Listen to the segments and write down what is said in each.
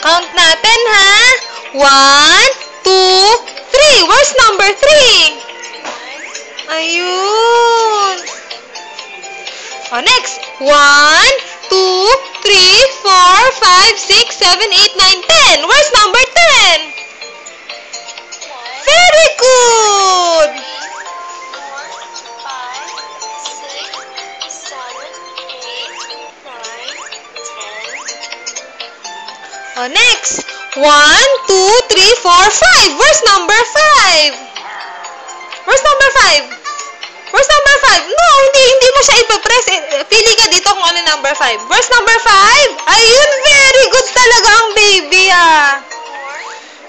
Count natin, ha? 1, 2, 3. Where's number 3? Ayun. Oh, next. 1, 2, 3, 4, 5, 6, 7, 8, 9, 10. Where's number 10? Very good. 4, 5, 6, 7, 8, 9, 10. Oh, next. 1, 2, 3, 4, 5. Where's number 5? Where's number 5? Where's number 5? No, hindi mo siya ipapress. Pili ka dito kung ano number 5. Where's number 5? Ayun, very good talaga ang baby, ah.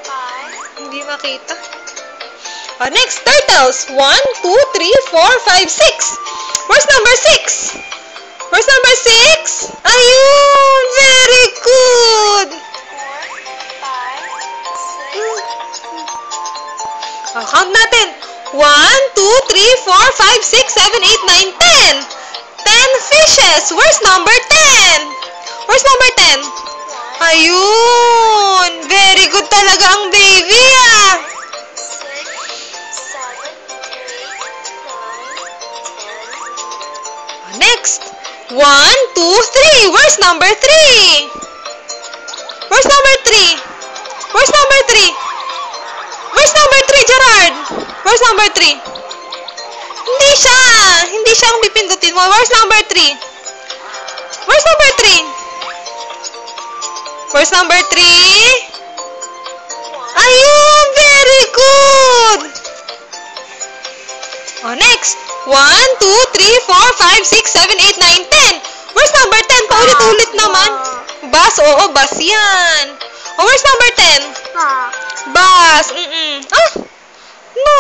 4, 5. Hindi makita. Oh, next, turtles. 1, 2, 3, 4, 5, 6. Where's number 6? Where's number 6? Ayun, very good. 4, 5, 6. Oh, count natin. 1, 2, 3, 4, 5, 6, 7, 8, 9, 10. 10 fishes. Where's number 10? Where's number 10? Ayun. Very good talaga ang baby, ah. 6, 7, 8, 9, 10. Next. 1, 2, 3. Where's number 3? Where's number 3? Where's number 3? Where's number 3, Gerard? Where's number 3? Hindi siya. Hindi siya ang pipindutin mo. Where's number 3? Where's number 3? Where's number 3? Ayun, very good. Oh, next. 1, 2, 3, 4, 5, 6, 7, 8, 9, 10. Where's number 10? Paulit-ulit naman. Bus. Oo, bus yan. Oh, where's number 10? Bus. Ah, no.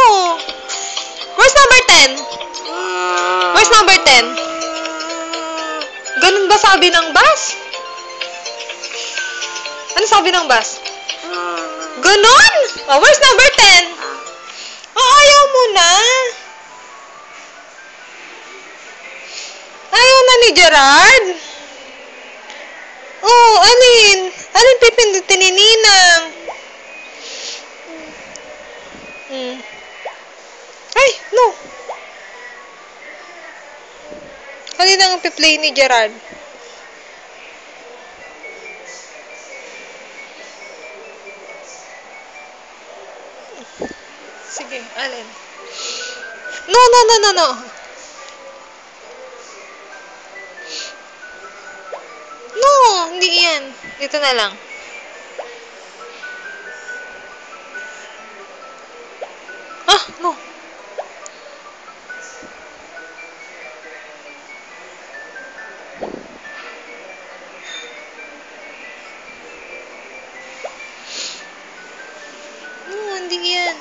Where's number 10? Where's number 10? Ganun ba sabi ng bus? Ano sabi ng bus? Ganun? Oh, where's number 10? Oh, ayaw mo na. Ayaw na ni Gerard. Oh, alin? Alin pipindutin ni Ninang? Ay, no. Alin ang piplay ni Gerard? Sige, alin? No. No, hindi yan. Dito na lang. Ah, no. No, hindi yan.